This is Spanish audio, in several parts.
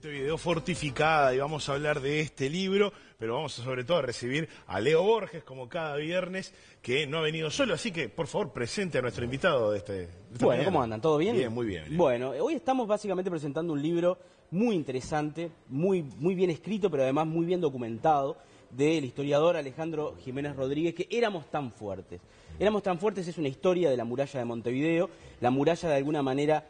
Montevideo fortificada, y vamos a hablar de este libro, pero vamos sobre todo a recibir a Leo Borges, como cada viernes, que no ha venido solo, así que por favor presente a nuestro invitado de esta Bueno, mañana. ¿cómo andan? ¿Todo bien? Bien, muy bien. Leo. Bueno, hoy estamos básicamente presentando un libro muy interesante, muy bien escrito, pero además muy bien documentado, del historiador Alejandro Jiménez Rodríguez, que Éramos tan fuertes. Éramos tan fuertes es una historia de la muralla de Montevideo, la muralla de alguna manera,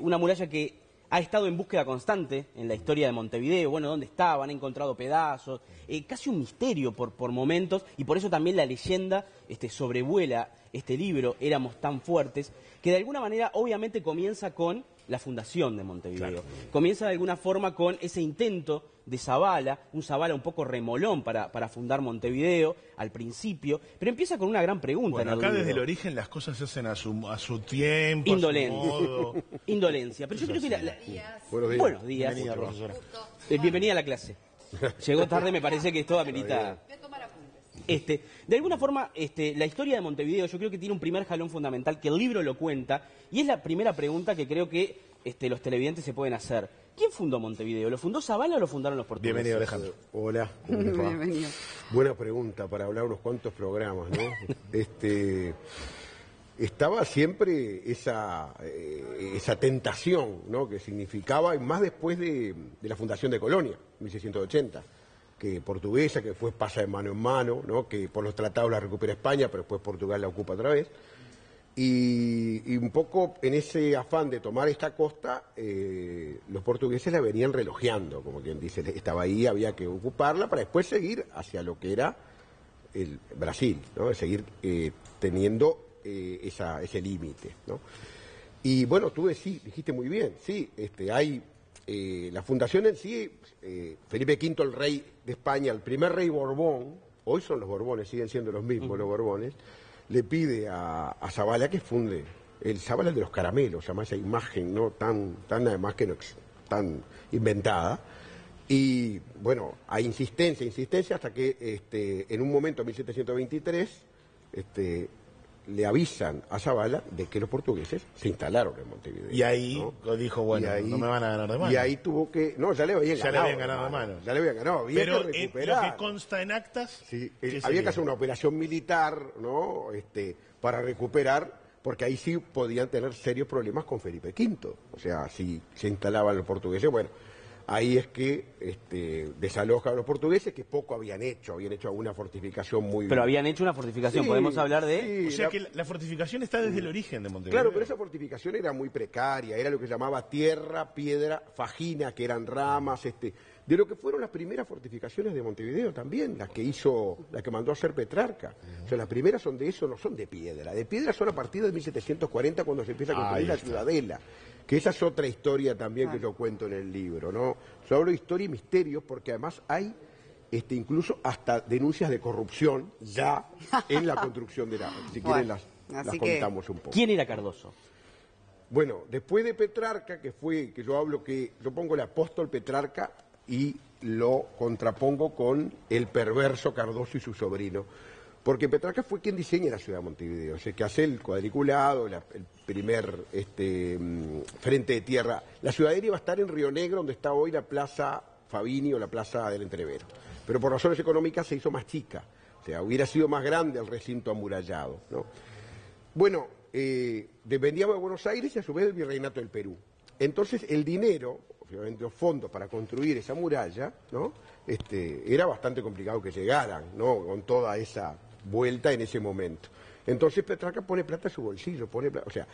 una muralla que ha estado en búsqueda constante en la historia de Montevideo. Bueno, ¿dónde estaban? Han encontrado pedazos, casi un misterio por momentos, y por eso también la leyenda sobrevuela este libro, Éramos tan fuertes, que de alguna manera obviamente comienza con la fundación de Montevideo. Claro. Comienza de alguna forma con ese intento de Zabala, un Zabala un poco remolón para fundar Montevideo al principio, pero empieza con una gran pregunta. Bueno, en el acá libro. desde el origen las cosas se hacen a su tiempo, Indolencia. a su modo. Indolencia. Pero yo creo que Buenos días. Buenos días. Bienvenida, profesora. Bienvenida a la clase. Llegó tarde, me parece que esto amerita. De alguna forma, la historia de Montevideo yo creo que tiene un primer jalón fundamental que el libro lo cuenta, y es la primera pregunta que creo que los televidentes se pueden hacer. ¿Quién fundó Montevideo? ¿Lo fundó Zabala o lo fundaron los portugueses? Bienvenido, Alejandro. Hola, ¿cómo les va? Bienvenido. Buena pregunta para hablar unos cuantos programas, ¿no? Estaba siempre esa tentación, ¿no? Que significaba, y más después de la fundación de Colonia, 1680, que portuguesa, que después pasa de mano en mano, ¿no? Que por los tratados la recupera España, pero después Portugal la ocupa otra vez. Y un poco en ese afán de tomar esta costa, los portugueses la venían relojeando, como quien dice, estaba ahí, había que ocuparla para después seguir hacia lo que era el Brasil, ¿no? Seguir teniendo ese límite, ¿no? Y bueno, tú dijiste muy bien, sí, hay la fundación en sí, Felipe V, el rey de España, el primer rey Borbón, hoy son los Borbones, siguen siendo los mismos los Borbones, le pide a Zabala que funde el Zabala de los caramelos, llama esa imagen, ¿no? tan además que no tan inventada. Y bueno, hay insistencia hasta que en un momento, en 1723, le avisan a Zabala de que los portugueses se instalaron en Montevideo. Y ahí ¿no? dijo, bueno, no me van a ganar de mano. Y ahí tuvo que... No, ya le habían ganado de mano. Ya le habían ganado, había pero que recuperar. lo que consta en actas... Sí, había que hacer una operación militar, ¿no? Para recuperar, porque ahí sí podían tener serios problemas con Felipe V. O sea, si se instalaban los portugueses, bueno... Ahí es que desalojan a los portugueses, que poco habían hecho alguna fortificación muy... Pero habían hecho una fortificación, sí, podemos hablar de... Sí, o sea que la fortificación está desde el origen de Montevideo. Claro, pero esa fortificación era muy precaria, era lo que se llamaba tierra, piedra, fajina, que eran ramas, de lo que fueron las primeras fortificaciones de Montevideo también, las que mandó a hacer Petrarca. O sea, las primeras son de eso, no son de piedra son a partir de 1740 cuando se empieza a construir la ciudadela. Que esa es otra historia también que yo cuento en el libro, ¿no? Yo hablo de historia y misterio porque además hay incluso hasta denuncias de corrupción ya en la construcción de la... Si quieren las contamos un poco. ¿Quién era Cardoso? Bueno, después de Petrarca, que yo pongo el apóstol Petrarca y lo contrapongo con el perverso Cardoso y su sobrino. Porque Petrarca fue quien diseña la ciudad de Montevideo, o sea, que hace el cuadriculado, el primer frente de tierra. La ciudadela iba a estar en Río Negro, donde está hoy la Plaza Fabini o la Plaza del Entrevero. Pero por razones económicas se hizo más chica, o sea, hubiera sido más grande el recinto amurallado, ¿no? Bueno, dependíamos de Buenos Aires y a su vez del Virreinato del Perú. Entonces el dinero, obviamente los fondos para construir esa muralla, ¿no? Era bastante complicado que llegaran, ¿no? Con toda esa vuelta en ese momento. Entonces Petrarca pone plata en su bolsillo, o sea,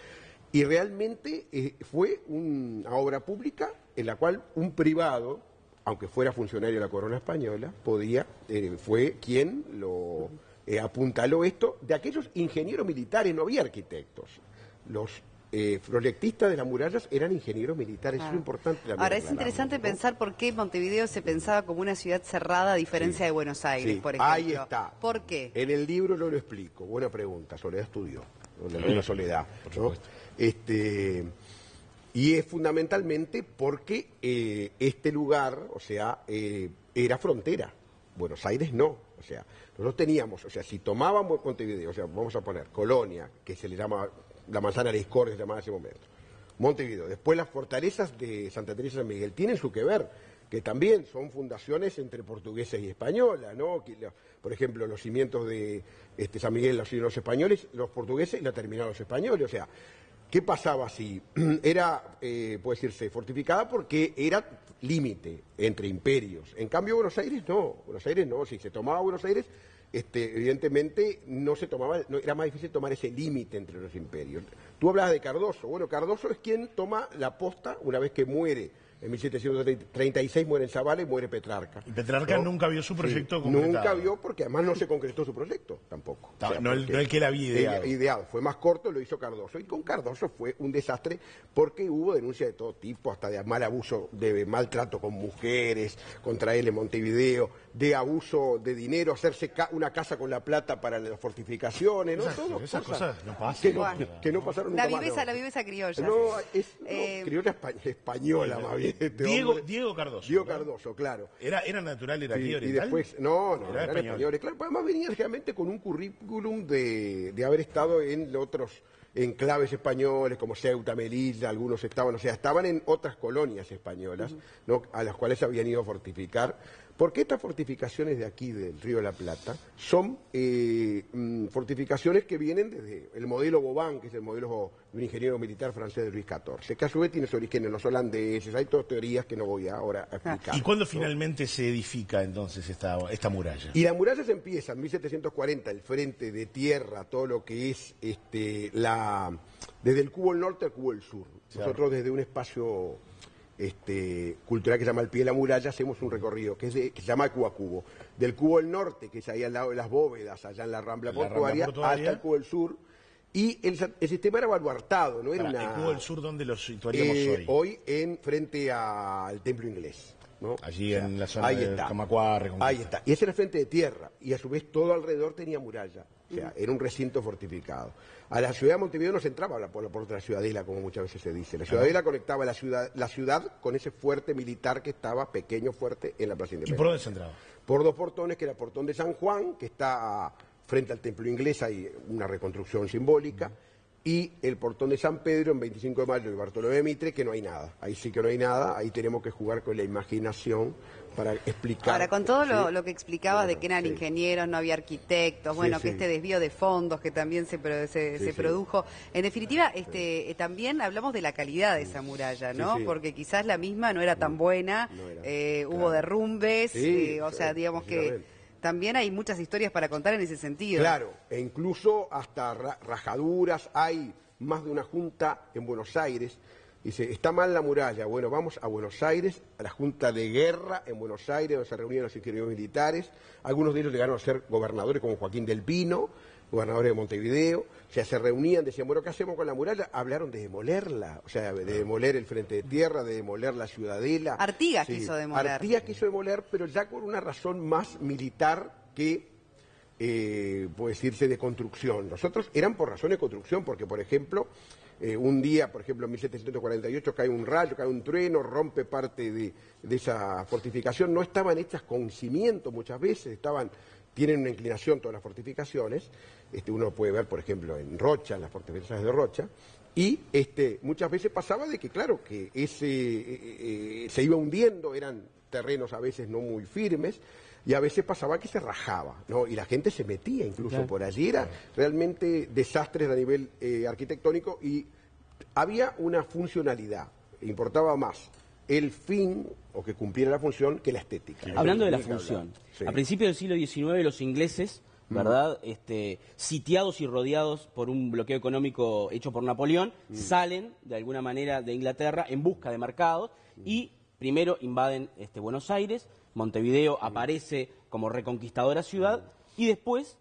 y realmente fue una obra pública en la cual un privado, aunque fuera funcionario de la corona española, fue quien lo apuntaló esto, de aquellos ingenieros militares, no había arquitectos. Los proyectistas de las murallas eran ingenieros militares, claro. Eso es importante. Ahora, es interesante pensar por qué Montevideo se pensaba como una ciudad cerrada a diferencia de Buenos Aires, por ejemplo. Ahí está. ¿Por qué? En el libro yo lo explico. Buena pregunta, Soledad estudió. La Soledad, ¿no? Y es fundamentalmente porque este lugar, o sea, era frontera. Buenos Aires no. O sea, nosotros teníamos, o sea, si tomábamos Montevideo, o sea, vamos a poner Colonia, que se le llama la manzana de la discordia, se llamaba en ese momento, Montevideo. Después las fortalezas de Santa Teresa y San Miguel tienen su que ver, que también son fundaciones entre portuguesas y españolas, ¿no? Por ejemplo, los cimientos de San Miguel los hicieron los españoles, los portugueses y la terminaron los españoles. O sea, ¿qué pasaba si era, puede decirse, fortificada porque era límite entre imperios? En cambio, Buenos Aires no. Si se tomaba Buenos Aires, evidentemente no se tomaba, no, era más difícil tomar ese límite entre los imperios. Tú hablabas de Cardoso. Bueno, Cardoso es quien toma la posta una vez que muere. En 1736 muere en Zavala y muere Petrarca. Y Petrarca ¿no? nunca vio su proyecto concretado. Nunca vio, porque además no se concretó su proyecto tampoco. No, O sea, no el que él había ideado. Fue más corto, lo hizo Cardoso. Y con Cardoso fue un desastre porque hubo denuncias de todo tipo, hasta de mal abuso, de maltrato con mujeres, contra él en Montevideo, de abuso de dinero, hacerse una casa con la plata para las fortificaciones, ¿no? Esas cosas no pasan. Que no pasaron nunca más, La viveza criolla. Criolla española más bien. Diego Cardoso. Diego Cardoso, claro. Era natural, era aquí Y oriental. después, no, Era eran españoles. Claro, pues además venían realmente con un currículum de haber estado en otros enclaves españoles, como Ceuta, Melilla, algunos estaban en otras colonias españolas, ¿no? A las cuales habían ido a fortificar. Porque estas fortificaciones de aquí, del Río de la Plata, son fortificaciones que vienen desde el modelo Vauban, que es el modelo de un ingeniero militar francés de Luis XIV, que a su vez tiene su origen en los holandeses. Hay todas teorías que no voy ahora a explicar. ¿Y cuándo finalmente se edifica entonces esta muralla? Y la muralla se empieza en 1740, el frente de tierra, todo lo que es desde el cubo del norte al cubo del sur. Nosotros desde un espacio cultural que se llama el pie de la muralla hacemos un recorrido que se llama cubo a cubo. Del cubo del norte, que es ahí al lado de las bóvedas, allá en la Rambla Portuaria, hasta el cubo del sur. Y el sistema era baluartado, no era ¿El cubo del sur dónde lo situaríamos hoy? Hoy frente al templo inglés, ¿no? Allí en la zona de Camacuá. Ahí está. Y ese era el frente de tierra. Y a su vez todo alrededor tenía muralla. O sea, era un recinto fortificado. A la ciudad de Montevideo no se entraba por la ciudadela, como muchas veces se dice. La ciudadela conectaba la ciudad con ese fuerte militar que estaba, pequeño fuerte, en la Plaza Independencia. ¿Y por dónde se entraba? Por dos portones, que era el portón de San Juan, que está frente al templo inglés, hay una reconstrucción simbólica, y el portón de San Pedro en 25 de mayo y Bartolomé de Mitre, que no hay nada. Ahí sí que no hay nada, ahí tenemos que jugar con la imanación para explicar. Ahora, con todo lo que explicabas de que eran ingenieros, no había arquitectos, que este desvío de fondos que también se produjo. En definitiva, también hablamos de la calidad de esa muralla, ¿no? Porque quizás la misma no era tan buena, hubo derrumbes, digamos que también hay muchas historias para contar en ese sentido. Claro, e incluso hasta rajaduras. Hay más de una junta en Buenos Aires. Dice, está mal la muralla. Bueno, vamos a Buenos Aires, a la Junta de Guerra en Buenos Aires, donde se reunían los ingenieros militares. Algunos de ellos llegaron a ser gobernadores, como Joaquín del Pino, gobernador de Montevideo. O sea, se reunían, decían, bueno, ¿qué hacemos con la muralla? Hablaron de demolerla, o sea, de demoler el frente de tierra, de demoler la ciudadela. Artigas quiso demoler. Artigas quiso demoler, pero ya con una razón más militar que, puede decirse, de construcción. Nosotros eran por razón de construcción, porque, por ejemplo, un día, por ejemplo, en 1748 cae un rayo, cae un trueno, rompe parte de esa fortificación. No estaban hechas con cimiento muchas veces, tienen una inclinación todas las fortificaciones. Uno puede ver, por ejemplo, en Rocha, en las fortificaciones de Rocha, y muchas veces pasaba de que, claro, que se iba hundiendo, eran terrenos a veces no muy firmes, y a veces pasaba que se rajaba, ¿no? Y la gente se metía incluso por allí. Era realmente desastres a nivel arquitectónico, y había una funcionalidad. Importaba más el fin, o que cumpliera la función, que la estética. Hablando de la función, a principios del siglo XIX los ingleses, ¿verdad? Sitiados y rodeados por un bloqueo económico hecho por Napoleón, salen de alguna manera de Inglaterra en busca de mercados y primero invaden Buenos Aires. Montevideo aparece como reconquistadora ciudad y después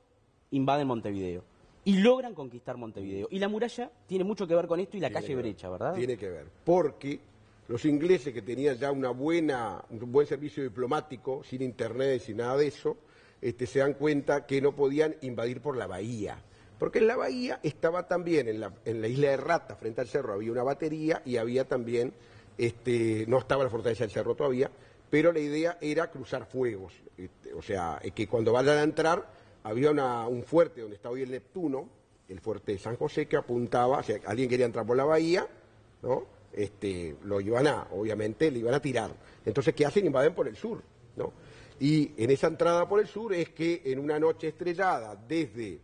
invaden Montevideo y logran conquistar Montevideo. Y la muralla tiene mucho que ver con esto y la calle Brecha, ¿verdad? Tiene que ver, porque los ingleses, que tenían ya un buen servicio diplomático, sin internet, sin nada de eso, se dan cuenta que no podían invadir por la bahía. Porque en la bahía estaba también, en la isla de Rata, frente al cerro, había una batería, y había también, no estaba la fortaleza del cerro todavía, pero la idea era cruzar fuegos. O sea, que cuando vayan a entrar, había un fuerte donde está hoy el Neptuno, el fuerte de San José, que apuntaba, o sea, alguien quería entrar por la bahía, ¿no? Obviamente, le iban a tirar. Entonces, ¿qué hacen? Invaden por el sur, ¿no? Y en esa entrada por el sur es que en una noche estrellada, desde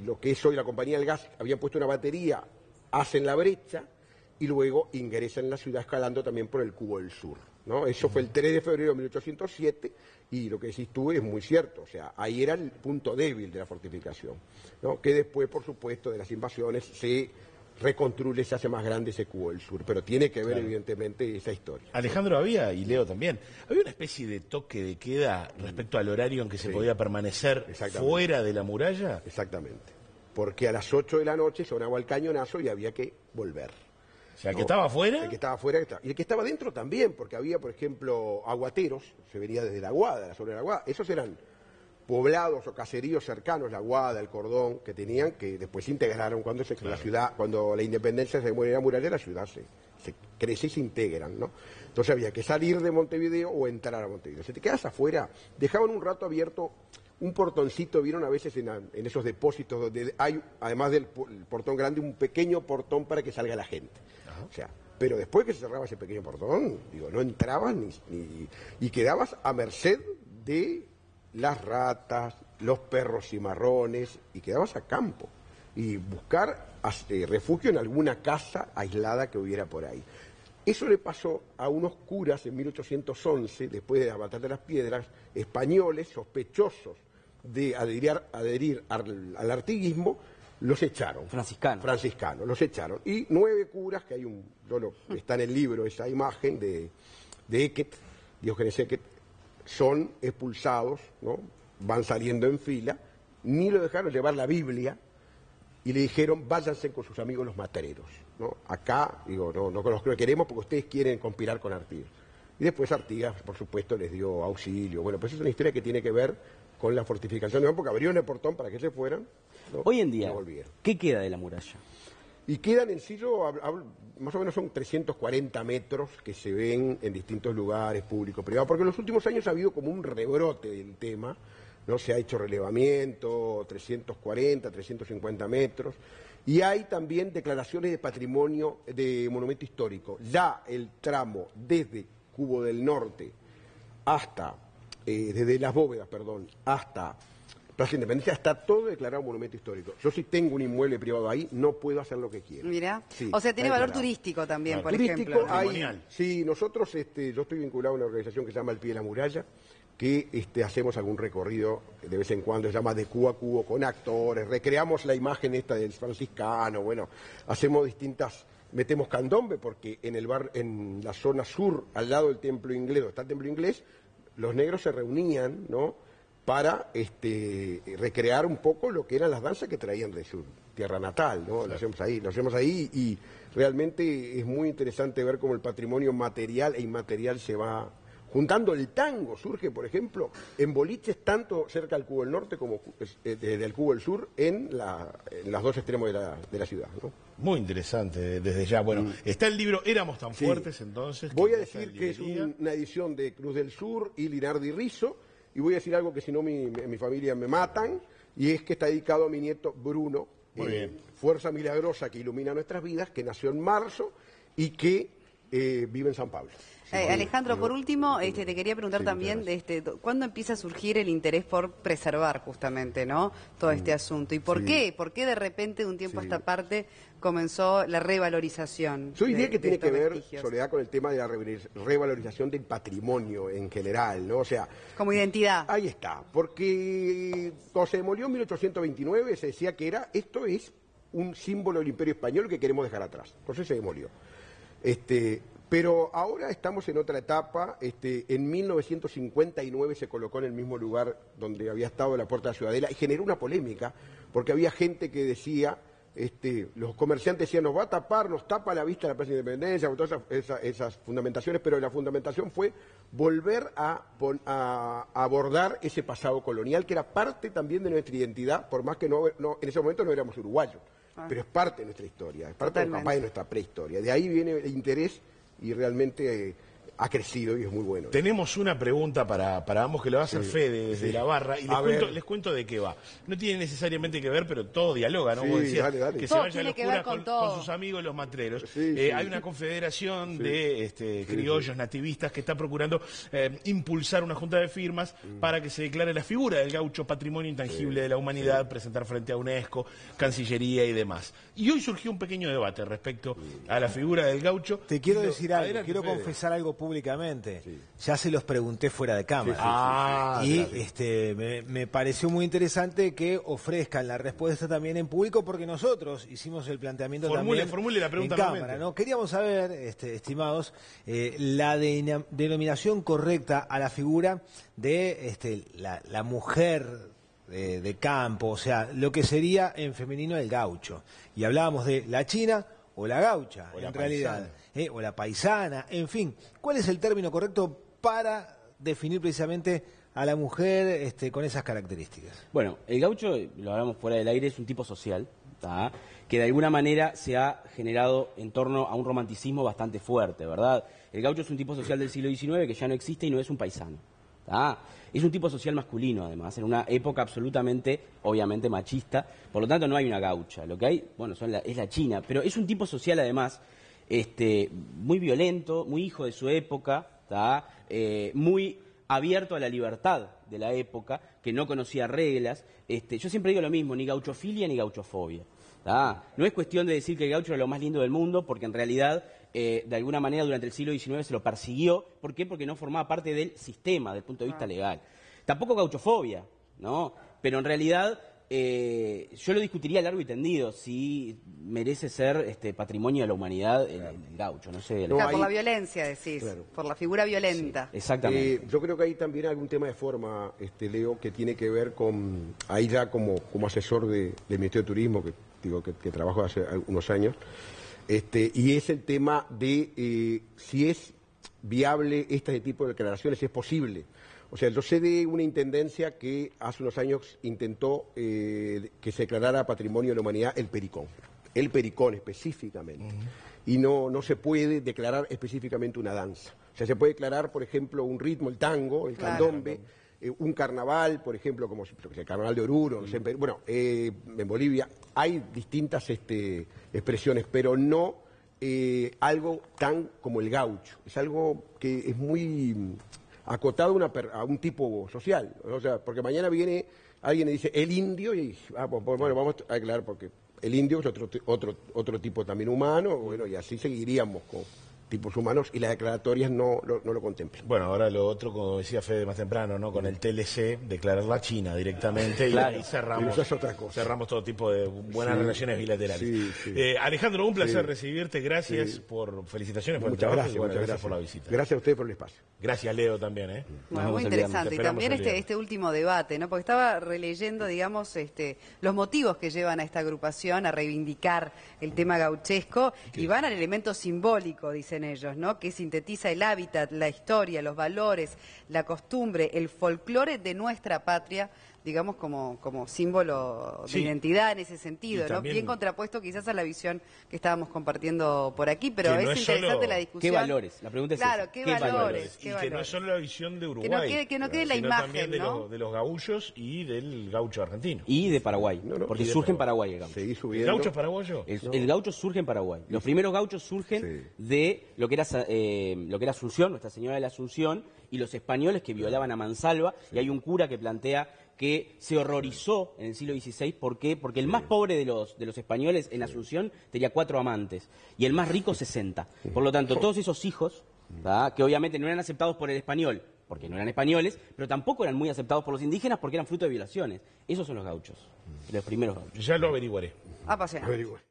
lo que es hoy la compañía del gas, habían puesto una batería, hacen la brecha y luego ingresan en la ciudad escalando también por el Cubo del Sur, ¿no? Eso fue el 3 de febrero de 1807 y lo que decís tú es muy cierto, o sea, ahí era el punto débil de la fortificación, ¿no? Que después, por supuesto, de las invasiones se reconstruye, se hace más grande ese Cubo del Sur, pero tiene que ver evidentemente esa historia. Alejandro, había, y Leo también, había una especie de toque de queda respecto al horario en que se podía permanecer fuera de la muralla. Exactamente, porque a las 8 de la noche sonaba el cañonazo y había que volver. O sea, ¿el que estaba afuera? El que estaba afuera, y el que estaba dentro también, porque había, por ejemplo, aguateros, se venía desde la Aguada, la zona de la Aguada, esos eran poblados o caseríos cercanos, la Aguada, el Cordón, que tenían, que después se integraron cuando la ciudad, cuando la independencia se muere la muralla, la ciudad se crece y se integran, ¿no? Entonces había que salir de Montevideo o entrar a Montevideo. Si te quedas afuera, dejaban un rato abierto un portoncito, vieron a veces en esos depósitos donde hay, además del portón grande, un pequeño portón para que salga la gente. O sea, pero después que se cerraba ese pequeño portón, digo, no entrabas y quedabas a merced de las ratas, los perros cimarrones, y quedabas a campo y buscar refugio en alguna casa aislada que hubiera por ahí. Eso le pasó a unos curas en 1811, después de la Batalla de las Piedras, españoles sospechosos de adherir al artiguismo, los echaron. Franciscanos, los echaron. Y 9 curas, que está en el libro esa imagen de Eckert, Diógenes Eckert, son expulsados, ¿no? Van saliendo en fila, ni lo dejaron llevar la Biblia, y le dijeron, váyanse con sus amigos los matereros, ¿no? Acá, digo, no los queremos porque ustedes quieren conspirar con Artigas. Y después Artigas, por supuesto, les dio auxilio. Bueno, pues es una historia que tiene que ver con la fortificación de porque abrieron el portón para que se fueran, ¿no? Hoy en día, ¿qué queda de la muralla? Y quedan en sí, más o menos son 340 metros que se ven en distintos lugares públicos, privados, porque en los últimos años ha habido como un rebrote del tema, ¿no? Se ha hecho relevamiento, 340, 350 metros, y hay también declaraciones de patrimonio, de monumento histórico. Ya el tramo desde Cubo del Norte hasta, desde Las Bóvedas, hasta Plaza Independencia, está todo declarado monumento histórico. Yo si tengo un inmueble privado ahí, no puedo hacer lo que quiera. Mira, sí, o sea, tiene valor turístico también, por ejemplo. Sí, nosotros, yo estoy vinculado a una organización que se llama El Pie de la Muralla, que hacemos algún recorrido de vez en cuando, se llama de cubo a cubo, con actores, recreamos la imagen esta del franciscano, bueno, hacemos metemos candombe, porque en la zona sur, al lado del templo inglés, donde está el templo inglés, los negros se reunían, ¿no?, para recrear un poco lo que eran las danzas que traían de su tierra natal, ¿no? Lo hacemos ahí y realmente es muy interesante ver cómo el patrimonio material e inmaterial se va juntando. El tango surge, por ejemplo, en boliches tanto cerca del Cubo del Norte como del Cubo del Sur, en los dos extremos de la ciudad, ¿no? Muy interesante desde ya. Bueno, está el libro Éramos tan fuertes, entonces. Voy a decir que es una edición de Cruz del Sur y Linardi Rizzo. Y voy a decir algo que si no mi familia me matan, y es que está dedicado a mi nieto Bruno, fuerza milagrosa que ilumina nuestras vidas, que nació en marzo y que vive en San Pablo. Alejandro, por último, te quería preguntar también, ¿cuándo empieza a surgir el interés por preservar justamente, ¿no?, todo este asunto? ¿Y por qué? ¿Por qué de repente de un tiempo a esta parte comenzó la revalorización? Yo diría que tiene que ver, Soledad, con el tema de la revalorización del patrimonio en general, ¿no? O sea, como identidad. Ahí está, porque cuando se demolió en 1829 se decía que esto es un símbolo del Imperio Español que queremos dejar atrás. Entonces se demolió. Pero ahora estamos en otra etapa. En 1959 se colocó en el mismo lugar donde había estado la Puerta de la Ciudadela y generó una polémica porque había gente que decía, los comerciantes decían, nos va a tapar, nos tapa la vista de la Plaza de Independencia, todas esas fundamentaciones, pero la fundamentación fue volver a abordar ese pasado colonial que era parte también de nuestra identidad, por más que en ese momento no éramos uruguayos, pero es parte de nuestra historia, es parte de nuestra prehistoria. De ahí viene el interés y realmente ha crecido y es muy bueno. Tenemos una pregunta para ambos que le va a hacer Fede desde la barra y les cuento de qué va. No tiene necesariamente que ver, pero todo dialoga, ¿no? Sí, Vos decías dale. que Todo se vaya a los tiene que ver curas con con sus amigos los matreros. Sí, Hay una confederación de criollos nativistas que está procurando impulsar una junta de firmas para que se declare la figura del gaucho patrimonio intangible de la humanidad, presentar frente a UNESCO, Cancillería y demás. Y hoy surgió un pequeño debate respecto a la figura del gaucho. Te quiero decir algo, Adelante, quiero Fede. confesar algo públicamente. Ya se los pregunté fuera de cámara. Y me pareció muy interesante que ofrezcan la respuesta también en público, porque nosotros hicimos el planteamiento Formule la pregunta en cámara, nuevamente. ¿no? Queríamos saber, estimados, la denominación correcta a la figura de la mujer de campo, o sea, lo que sería en femenino el gaucho. Y hablábamos de la china o la gaucha, O la en realidad, o la paisana, en fin. ¿Cuál es el término correcto para definir precisamente a la mujer con esas características? Bueno, el gaucho, lo hablamos fuera del aire, es un tipo social, ¿tá? Que de alguna manera se ha generado en torno a un romanticismo bastante fuerte, ¿verdad? El gaucho es un tipo social del siglo XIX que ya no existe y no es un paisano, ¿tá? Es un tipo social masculino, además, en una época absolutamente, obviamente, machista. Por lo tanto, no hay una gaucha. Lo que hay, bueno, es la china. Pero es un tipo social, además, muy violento, muy hijo de su época, ¿tá? Muy abierto a la libertad de la época, que no conocía reglas. Yo siempre digo lo mismo, ni gauchofilia ni gauchofobia. ¿Tá? No es cuestión de decir que el gaucho era lo más lindo del mundo, porque en realidad, de alguna manera, durante el siglo XIX se lo persiguió. ¿Por qué? Porque no formaba parte del sistema, desde el punto de vista legal. Tampoco gauchofobia, ¿no? Pero en realidad, yo lo discutiría largo y tendido, si merece ser patrimonio de la humanidad el gaucho, no sé. Claro, por la violencia, decís, por la figura violenta. Sí, exactamente. Yo creo que hay también algún tema de forma, Leo, que tiene que ver con, ahí ya como asesor del Ministerio de Turismo, que trabajo hace unos años, y es el tema de si es viable este tipo de declaraciones, si es posible. O sea, yo sé de una intendencia que hace unos años intentó que se declarara Patrimonio de la Humanidad el pericón específicamente. Y no se puede declarar específicamente una danza. O sea, se puede declarar, por ejemplo, un ritmo, el tango, el candombe, un carnaval, por ejemplo, como el carnaval de Oruro, no sé, bueno, en Bolivia hay distintas expresiones, pero no algo tan como el gaucho. Es algo que es muy acotado a un tipo social. O sea, porque mañana viene alguien y dice el indio y bueno, vamos a aclarar porque el indio es otro tipo también humano, bueno, y así seguiríamos con tipos humanos y las declaratorias no lo contemplan. Bueno, ahora lo otro, como decía Fede más temprano, ¿no? Con el TLC, declarar la China directamente y ahí cerramos, eso es otra cosa. Cerramos todo tipo de buenas relaciones bilaterales. Alejandro, un placer recibirte, gracias por felicitaciones por el trabajo y bueno, gracias por la visita. Gracias a ustedes por el espacio. Gracias, Leo, también, ¿eh? Bueno, muy interesante. Y también este último debate, ¿no? Porque estaba releyendo, digamos, los motivos que llevan a esta agrupación a reivindicar el tema gauchesco y van al elemento simbólico, dicen ellos, ¿no? Que sintetiza el hábitat, la historia, los valores, la costumbre, el folclore de nuestra patria, digamos, como símbolo de identidad en ese sentido, ¿no? Bien contrapuesto quizás a la visión que estábamos compartiendo por aquí, pero es interesante la discusión. ¿Qué valores? La pregunta es claro, esa. ¿qué valores? Y que no es solo la visión de Uruguay, que no quede la sino imagen, también ¿no? de los gaullos y del gaucho argentino. Y de Paraguay, porque surge en Paraguay el gaucho. Seguí ¿El subiendo. gaucho es paraguayo? El gaucho surge en Paraguay. Los primeros gauchos surgen de lo que era Asunción, Nuestra Señora de la Asunción, y los españoles que violaban a mansalva, y hay un cura que plantea que se horrorizó en el siglo XVI. ¿Por qué? Porque el más pobre de los españoles en Asunción tenía 4 amantes, y el más rico 60. Por lo tanto, todos esos hijos, ¿verdad?, que obviamente no eran aceptados por el español, porque no eran españoles, pero tampoco eran muy aceptados por los indígenas porque eran fruto de violaciones. Esos son los gauchos, los primeros gauchos. Ya lo averiguaré. Apasionante. Averigüe.